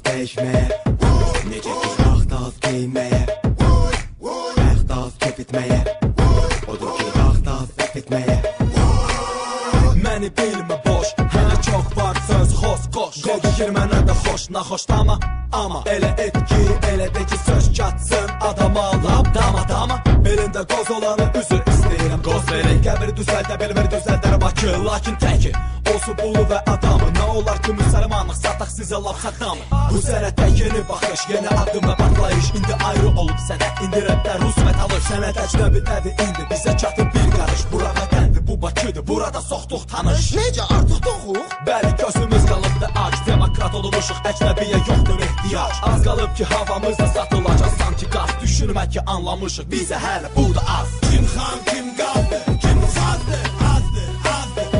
dəyişməyə, necə ki vaxt az geyməyə, bəxt az kef etməyə, odur ki vaxt az səhv etməyə. Məni bilmə boş, hələ çox var söz xoş qoş. Qol mənə də xoş, naxoşdama, amma elə et ki, elə də ki söz çatsın adama. Lap dama, belində qoz olanı üzr istəyirəm, qoz verin. Qəbir düzəldə bilmir, düzəldər Bakı, lakin təki olsun pulu və adamı. Nə olar ki müsəlmanlıq, sataq sizə lap saddamı. Bu sənətə yeni baxış, yeni addım və patlayış. İndi ayrı olub sənət, indi rəbdə rus metalı. Sənət əcnəbi nədir indi, bizə çatır bir qarış. Bura vətəndir, bu Bakıdır, burada soxduq tanış. Necə artıq doğuq? Bəli, gözümüz qalıbdır ac, demokrat olmuşuq, əcnəbiyə yoxdur ehtiyac. Az qalıb ki havamızda satılacaq sanki qaz. Düşünmə ki anlamışıq, bizə hələ bu da az. Kim xan, kim qazdır, kim sazdır, azdır,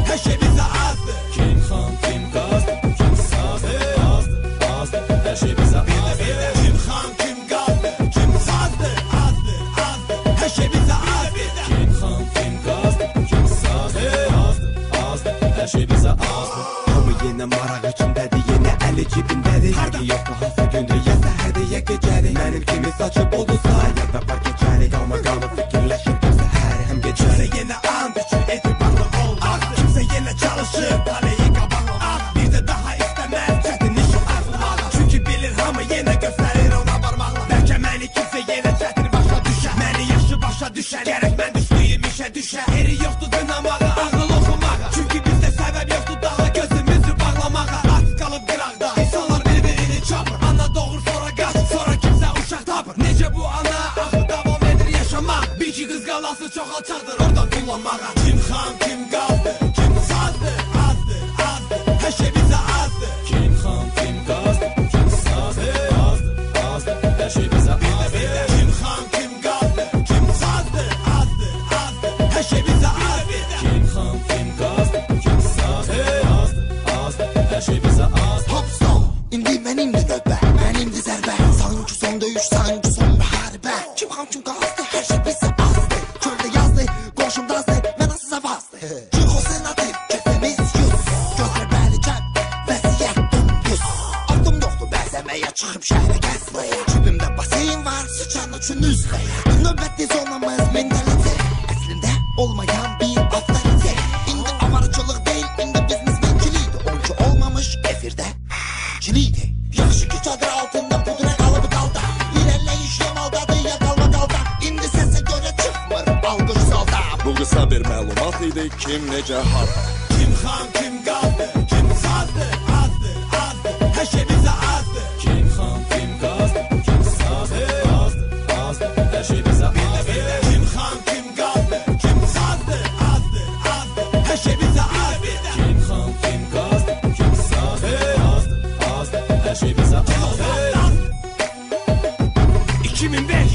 hər şey bizə azdır. Kim xan, kim qazdır, kim sazdır, azdır, hər şey bizə azdır. Kim xan, kim qazdır, kim sazdır, azdır, hər şey bizə azdır. Kim xan, kim qazdır, kim sazdır, azdır, hər şey bizə azdır. Hamı yenə maraq içindədir, yenə əli cibindədir. Fərqi yoxdur, hansı gündür, ya səhərdir, ya gecədir. Mənim kimi saçıb oldusa, ya da var gecəri. Qalma fikirləşir, kimsə hər həm gecəri. Yenə and üçün etibarlı ol. Kimsə yenə çalışır, taleyi qabanlı. Bir də daha istəməz, çətin işin arzular. Çünki bilir hamı yenə göstərir ona barmaqla. Bəlkə məni kimsə yenə çətin başa düşər. Məni yaşı başa düşər, gərək mən düşdüyüm işə düşər. Eri yoxdur dınamağa, ağıl oxumağa. Çünki bizdə səbəb yoxdur daha gözümüzü bağlamağa. Az qalıb qıraqda, insanlar bir-birini çapır. Ana doğur sonra qaç, sonra kimsə uşaq tapır. Necə bu ana axı davam edir yaşamaq. Bir ki qız qalası çox alçaqdır oradan kullanmağa. Kim xan, kim qazdır, kim sazdır, azdır, hər şey bizə azdır. Kim xan, kim qazdır, kim sazdır, azdır, hər şey bizə azdır. Kim xan, kim qazdır, kim sazdır, azdır, hər şey bizə azdır. Kim xan, kim qazdır, kim sazdır, azdır, hər şey bizə azdır. Hop stop, indi mənimdir növbə, mənimdir zərbə. Sanki son döyüş, sanki son müharibə. Kim xan, kim qazdı, hər şey bizə azdı. Çöldə yazdı, qoşumdazdı, mənə sizə vazdı. Psixosenativ, kəsimiz yüz. Gözlər bəli cəb, vəsiyyət dümdüz. Adım yoxdur bəzəməyə, çıxıb şəhərə gəzməyə. Cibimdə baseyin var, sıçan üçün üzləyə. Növbətli zonamız mentalite, əslində olmayan bir avtorite. İndi avarıcılıq deyil, indi biznesmenkilidir. Oncu olmamış efirdə kilidi. Yaxşı ki çadır altında pudra qalıbı qalda. İrəliləyiş yamaldadır ya qalma qalda. İndi səsə görə çıxmır alqış salda. Bu qısa bir məlumat idi, kim necə harda. Kim xan, kim qazdır, kim sazdır, azdır, hər şey bizə azdır. Kim xan, kim qazdır, kim sazdır, azdır, hər şey bizə azdır. Kim xan, kim qazdır, kim sazdır, azdır, hər şey bizə azdır. Kim xan, kim qazdır, kim sazdır, azdır, hər şey bizə azdır. 2005